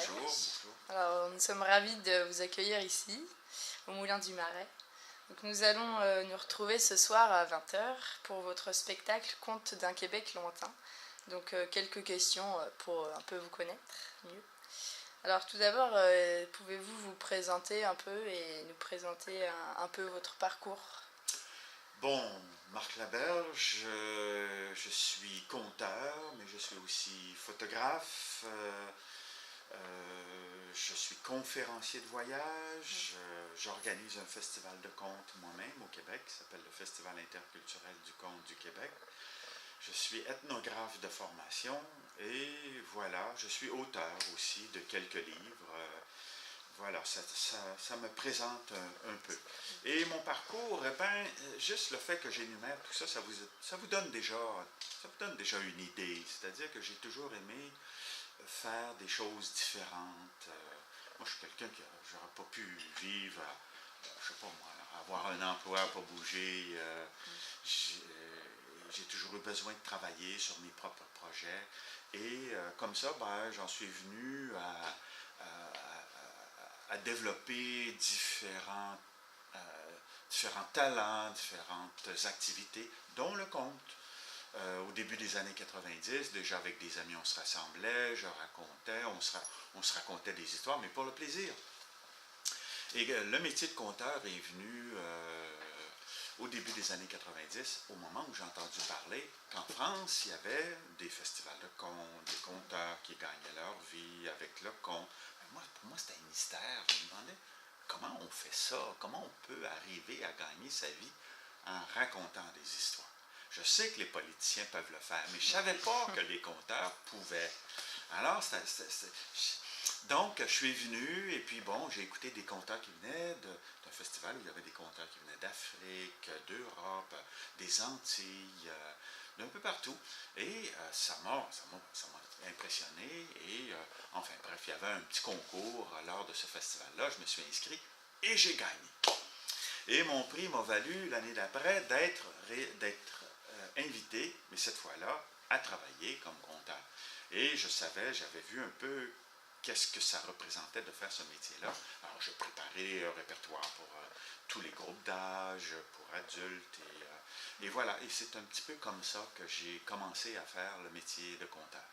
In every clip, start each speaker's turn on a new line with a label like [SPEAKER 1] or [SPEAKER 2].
[SPEAKER 1] Super.
[SPEAKER 2] Bonjour, bonjour.
[SPEAKER 1] Alors, nous sommes ravis de vous accueillir ici, au Moulin du Marais. Donc, nous allons nous retrouver ce soir à 20 h pour votre spectacle Contes d'un Québec lointain. Donc, quelques questions pour un peu vous connaître mieux. Alors, tout d'abord, pouvez-vous vous présenter un peu et nous présenter un peu votre parcours?
[SPEAKER 2] Bon, Marc Laberge, je suis conteur, mais je suis aussi photographe. Je suis conférencier de voyage. J'organise un festival de contes moi-même au Québec qui s'appelle le Festival interculturel du conte du Québec. Je suis ethnographe de formation et voilà, je suis auteur aussi de quelques livres. Voilà, ça me présente un peu. Et mon parcours, eh ben, juste le fait que j'énumère tout ça, ça vous donne déjà une idée. C'est-à-dire que j'ai toujours aimé faire des choses différentes. Moi, je suis quelqu'un qui n'aurait pas pu vivre, je sais pas moi, avoir un emploi, pas bouger. J'ai toujours eu besoin de travailler sur mes propres projets. Et comme ça, ben, j'en suis venu à développer différents talents, différentes activités, dont le conte. Au début des années 90, déjà avec des amis, on se rassemblait, je racontais, on se racontait des histoires, mais pour le plaisir. Et le métier de conteur est venu au début des années 90, au moment où j'ai entendu parler qu'en France, il y avait des festivals de contes, des conteurs qui gagnaient leur vie avec le conte. Pour moi, c'était un mystère. Je me demandais comment on fait ça, comment on peut arriver à gagner sa vie en racontant des histoires. Je sais que les politiciens peuvent le faire, mais je ne savais pas que les conteurs pouvaient. Alors, donc, je suis venu et puis bon, j'ai écouté des conteurs qui venaient d'un festival où il y avait des conteurs qui venaient d'Afrique, d'Europe, des Antilles, d'un peu partout. Et ça m'a impressionné. Et enfin, bref, il y avait un petit concours lors de ce festival-là. Je me suis inscrit et j'ai gagné. Et mon prix m'a valu l'année d'après d'être invité, mais cette fois-là, à travailler comme conteur. Et je savais, j'avais vu un peu qu'est-ce que ça représentait de faire ce métier-là. Alors, je préparais un répertoire pour tous les groupes d'âge, pour adultes. Et voilà, et c'est un petit peu comme ça que j'ai commencé à faire le métier de conteur.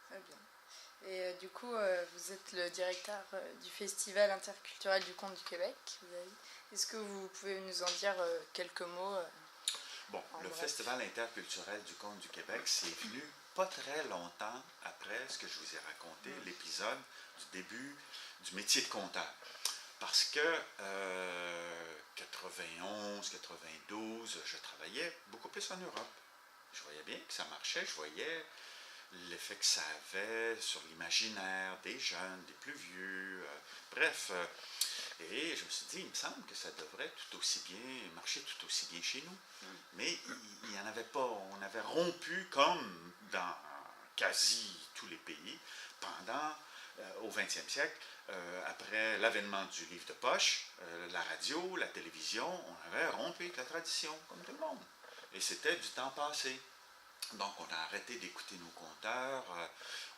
[SPEAKER 1] Très bien. Et du coup, vous êtes le directeur du Festival interculturel du conte du Québec. Est-ce que vous pouvez nous en dire quelques mots?
[SPEAKER 2] Bon, le Festival interculturel du conte du Québec, c'est venu pas très longtemps après ce que je vous ai raconté, l'épisode du début du métier de conteur. Parce que 91, 92, je travaillais beaucoup plus en Europe. Je voyais bien que ça marchait, je voyais l'effet que ça avait sur l'imaginaire des jeunes, des plus vieux, bref. Et je me suis dit, il me semble que ça devrait tout aussi bien marcher tout aussi bien chez nous. Mais il n'y en avait pas. On avait rompu, comme dans quasi tous les pays, pendant, au 20e siècle, après l'avènement du livre de poche, la radio, la télévision, on avait rompu avec la tradition, comme tout le monde. Et c'était du temps passé. Donc, on a arrêté d'écouter nos conteurs,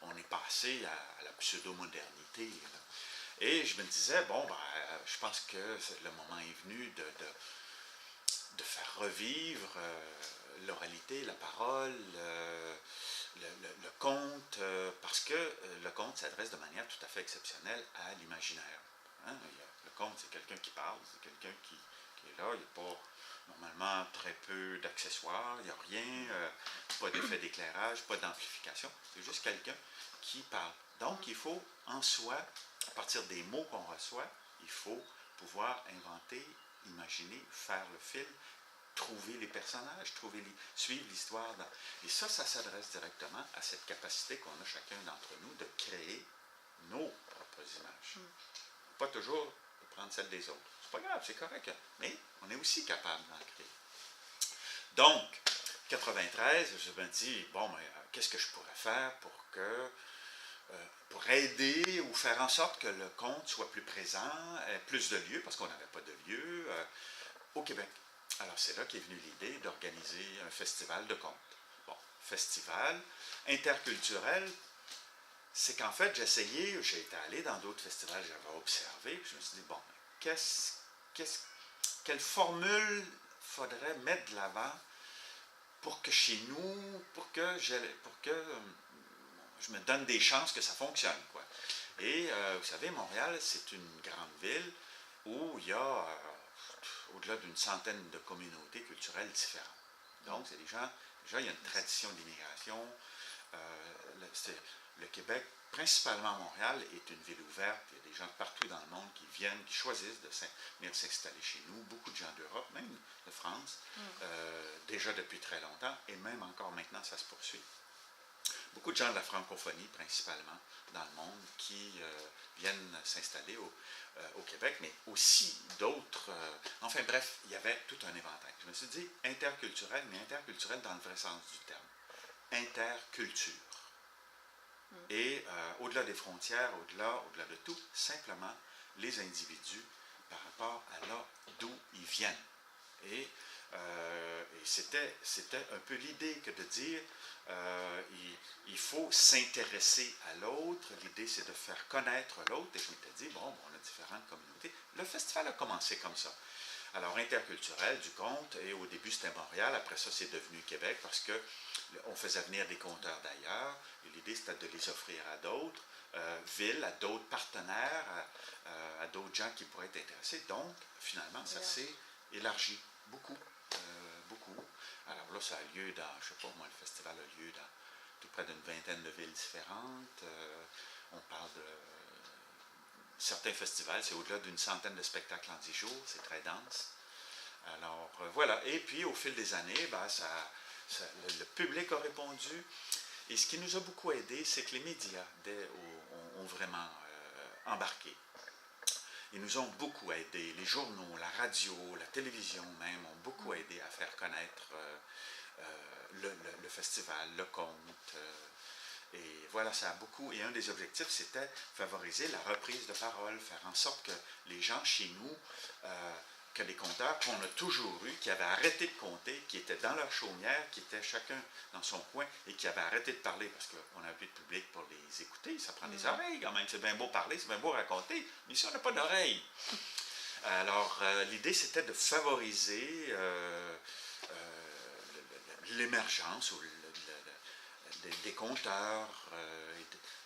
[SPEAKER 2] on est passé à la pseudo-modernité. Et je me disais, bon, ben, je pense que le moment est venu de faire revivre l'oralité, la parole, le conte, parce que le conte s'adresse de manière tout à fait exceptionnelle à l'imaginaire. Hein? Le conte, c'est quelqu'un qui parle, c'est quelqu'un qui est là, il n'y a pas normalement très peu d'accessoires, il n'y a rien, pas d'effet d'éclairage, pas d'amplification, c'est juste quelqu'un qui parle. Donc, il faut en soi, à partir des mots qu'on reçoit, il faut pouvoir inventer, imaginer, faire le film, trouver les personnages, suivre l'histoire. Et ça s'adresse directement à cette capacité qu'on a chacun d'entre nous de créer nos propres images. Pas toujours de prendre celle des autres. C'est pas grave, c'est correct, mais on est aussi capable d'en créer. Donc, 93, je me dis, bon, mais qu'est-ce que je pourrais faire pour aider ou faire en sorte que le conte soit plus présent, ait plus de lieux, parce qu'on n'avait pas de lieux, au Québec. Alors, c'est là qu'est venue l'idée d'organiser un festival de contes. Bon, festival interculturel, c'est qu'en fait, j'ai été allé dans d'autres festivals, j'avais observé, puis je me suis dit, bon, quelle formule faudrait mettre de l'avant pour que chez nous, pour que je me donne des chances que ça fonctionne, quoi. Et vous savez, Montréal, c'est une grande ville où il y a au-delà d'une centaine de communautés culturelles différentes. Donc, c'est des gens, déjà, il y a une tradition d'immigration. Le Québec, principalement Montréal, est une ville ouverte. Il y a des gens partout dans le monde qui viennent, qui choisissent de venir s'installer chez nous. Beaucoup de gens d'Europe, même de France, déjà depuis très longtemps, et même encore maintenant, ça se poursuit. Beaucoup de gens de la francophonie, principalement, dans le monde, qui viennent s'installer au Québec, mais aussi d'autres. Enfin bref, il y avait tout un éventail. Je me suis dit interculturel, mais interculturel dans le vrai sens du terme. Interculture. Et au-delà des frontières, au-delà de tout, simplement les individus par rapport à là d'où ils viennent. Et c'était un peu l'idée que de dire il faut s'intéresser à l'autre. L'idée, c'est de faire connaître l'autre. Et je m'étais dit, bon, on a différentes communautés. Le festival a commencé comme ça. Alors, interculturel, du conte, et au début, c'était Montréal. Après ça, c'est devenu Québec parce qu'on faisait venir des conteurs d'ailleurs. Et l'idée, c'était de les offrir à d'autres villes, à d'autres partenaires, à d'autres gens qui pourraient être intéressés. Donc, finalement, ça s'est élargi beaucoup. Beaucoup. Alors là, ça a lieu dans, je ne sais pas moi, le festival a lieu dans tout près d'une vingtaine de villes différentes. On parle de certains festivals, c'est au-delà d'une centaine de spectacles en 10 jours, c'est très dense. Alors voilà, et puis au fil des années, le public a répondu. Et ce qui nous a beaucoup aidé, c'est que les médias ont vraiment embarqué. Ils nous ont beaucoup aidés. Les journaux, la radio, la télévision même ont beaucoup aidé à faire connaître le festival, le conte. Et voilà, ça a beaucoup. Et un des objectifs, c'était favoriser la reprise de parole, faire en sorte que les gens chez nous, que les conteurs qu'on a toujours eus, qui avaient arrêté de compter, qui étaient dans leur chaumière, qui étaient chacun dans son coin et qui avaient arrêté de parler parce qu'on n'a plus de public pour les écouter. Ça prend des oreilles quand même. C'est bien beau parler, c'est bien beau raconter, mais si on n'a pas d'oreilles. Alors, l'idée, c'était de favoriser l'émergence ou des conteurs,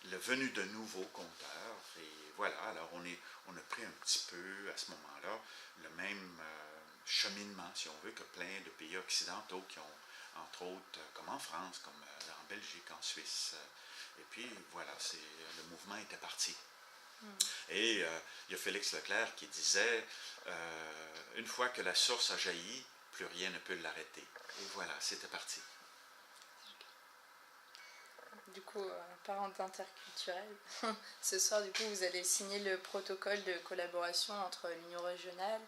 [SPEAKER 2] le venu de nouveaux conteurs. Et voilà, alors on a pris un petit peu à ce moment-là le même cheminement, si on veut, que plein de pays occidentaux qui ont, entre autres, comme en France, comme en Belgique, en Suisse. Et puis voilà, le mouvement était parti. Et il y a Félix Leclerc qui disait une fois que la source a jailli, plus rien ne peut l'arrêter. Et voilà, c'était parti.
[SPEAKER 1] Du coup, parlant d'interculturel, ce soir, du coup, vous allez signer le protocole de collaboration entre l'Union régionale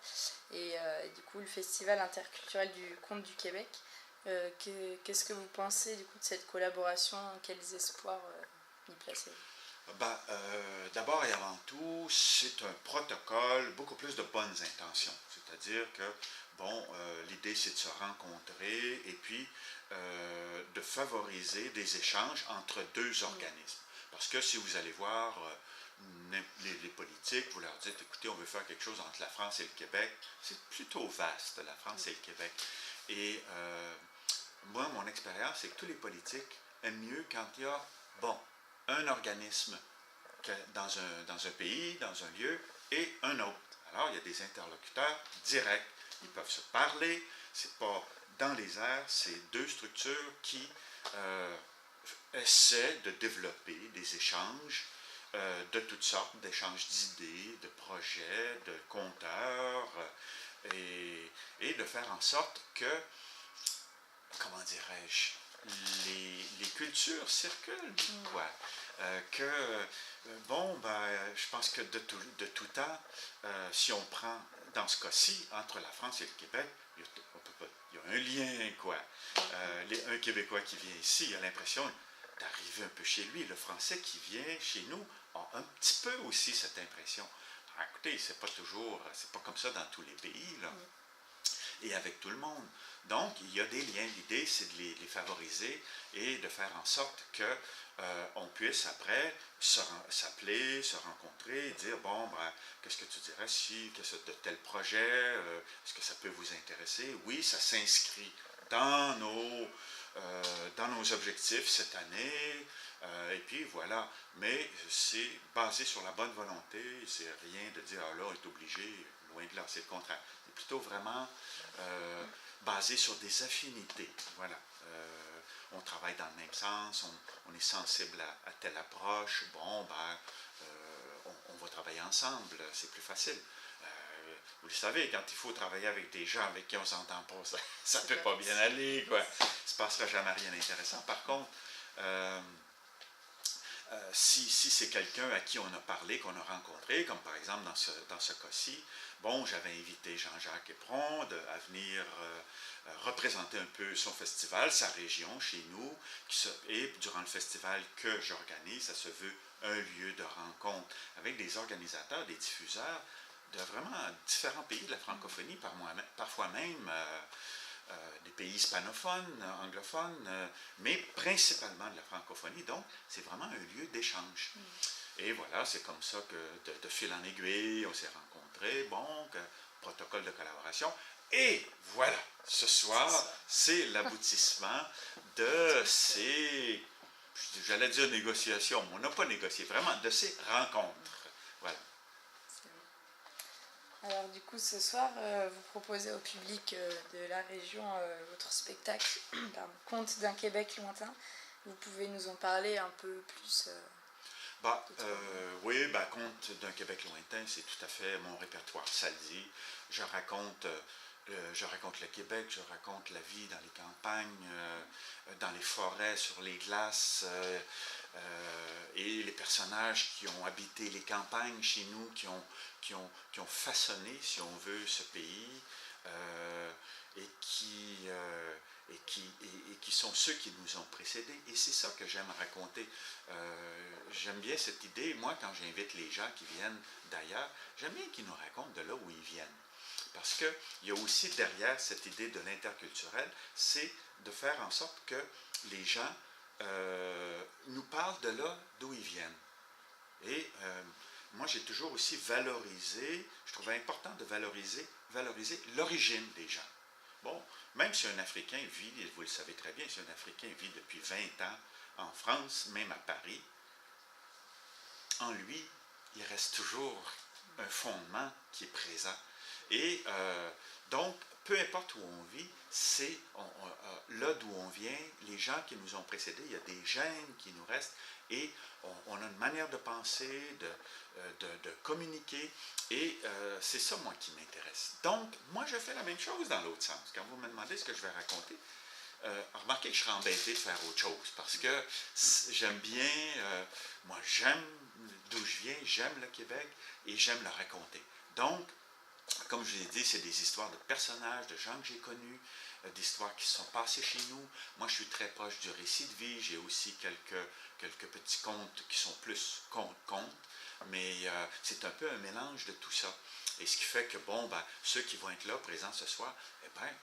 [SPEAKER 1] et du coup le Festival interculturel du conte du Québec. Qu'est-ce que vous pensez du coup de cette collaboration? Quels espoirs y placez-vous?
[SPEAKER 2] D'abord et avant tout, c'est un protocole, beaucoup plus de bonnes intentions. C'est-à-dire que, l'idée c'est de se rencontrer et puis de favoriser des échanges entre deux organismes. Parce que si vous allez voir les politiques, vous leur dites, écoutez, on veut faire quelque chose entre la France et le Québec, c'est plutôt vaste, la France et le Québec. Et moi, mon expérience, c'est que tous les politiques aiment mieux quand il y a, un organisme dans un pays, dans un lieu, et un autre. Alors, il y a des interlocuteurs directs. Ils peuvent se parler. C'est pas dans les airs. C'est deux structures qui essaient de développer des échanges de toutes sortes, d'échanges d'idées, de projets, de conteurs, et de faire en sorte que, comment dirais-je, les cultures circulent, quoi. Je pense que de tout temps, si on prend, dans ce cas-ci, entre la France et le Québec, il y a un lien, quoi. Un Québécois qui vient ici, il a l'impression d'arriver un peu chez lui. Le Français qui vient chez nous a un petit peu aussi cette impression. Alors, écoutez, c'est pas comme ça dans tous les pays, là. et avec tout le monde. Donc, il y a des liens. L'idée, c'est de les favoriser et de faire en sorte que on puisse après s'appeler, se rencontrer et dire, bon, ben, qu'est-ce que tu dirais si, qu'est-ce de tel projet, est-ce que ça peut vous intéresser? Oui, ça s'inscrit dans nos objectifs cette année, et puis voilà. Mais c'est basé sur la bonne volonté, c'est rien de dire, ah là, on est obligé, loin de là, c'est le contraire. C'est plutôt vraiment basé sur des affinités, voilà. On travaille dans le même sens, on est sensible à telle approche, bon, ben, on va travailler ensemble, c'est plus facile. Vous le savez, quand il faut travailler avec des gens avec qui on ne s'entend pas, ça ne peut pas bien aller, quoi. Il ne se passera jamais rien d'intéressant. Par contre, si c'est quelqu'un à qui on a parlé, qu'on a rencontré, comme par exemple dans ce cas-ci, bon, j'avais invité Jean-Jacques Épron à venir représenter un peu son festival, sa région, chez nous, et durant le festival que j'organise, ça se veut un lieu de rencontre avec des organisateurs, des diffuseurs de vraiment différents pays de la francophonie, parfois même des pays hispanophones, anglophones, mais principalement de la francophonie. Donc, c'est vraiment un lieu d'échange. Et voilà, c'est comme ça que de fil en aiguille, on s'est rencontrés, bon, protocole de collaboration. Et voilà, ce soir, c'est l'aboutissement de ces, j'allais dire négociations, mais on n'a pas négocié, vraiment, de ces rencontres. Voilà.
[SPEAKER 1] Alors du coup, ce soir, vous proposez au public de la région votre spectacle, Contes d'un Québec lointain. Vous pouvez nous en parler un peu plus
[SPEAKER 2] oui, Contes d'un Québec lointain, c'est tout à fait mon répertoire. Ça le dit. Je raconte le Québec, je raconte la vie dans les campagnes, dans les forêts, sur les glaces, et les personnages qui ont habité les campagnes chez nous, qui ont façonné, si on veut, ce pays, et qui sont ceux qui nous ont précédés. Et c'est ça que j'aime raconter. J'aime bien cette idée. Moi, quand j'invite les gens qui viennent d'ailleurs, j'aime bien qu'ils nous racontent de là où ils viennent. Parce qu'il y a aussi derrière cette idée de l'interculturel, c'est de faire en sorte que les gens nous parlent de là d'où ils viennent. Et moi, j'ai toujours aussi valorisé, je trouvais important de valoriser l'origine des gens. Bon, même si un Africain vit, et vous le savez très bien, si un Africain vit depuis 20 ans en France, même à Paris, en lui, il reste toujours un fondement qui est présent. Et donc, peu importe où on vit, c'est là d'où on vient, les gens qui nous ont précédés, il y a des gènes qui nous restent et on a une manière de penser, de communiquer et c'est ça, moi, qui m'intéresse. Donc, moi, je fais la même chose dans l'autre sens. Quand vous me demandez ce que je vais raconter, remarquez que je serais embêté de faire autre chose parce que j'aime bien, moi, j'aime d'où je viens, j'aime le Québec et j'aime le raconter. Donc, comme je l'ai dit, c'est des histoires de personnages, de gens que j'ai connus, d'histoires qui se sont passées chez nous. Moi, je suis très proche du récit de vie. J'ai aussi quelques petits contes qui sont plus contes, mais c'est un peu un mélange de tout ça. Et ce qui fait que, ceux qui vont être là, présents ce soir,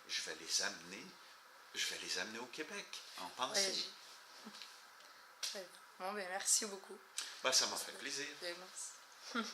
[SPEAKER 2] je vais les amener au Québec, en pensée.
[SPEAKER 1] Bon, merci beaucoup.
[SPEAKER 2] Ça m'a fait plaisir.
[SPEAKER 1] Merci.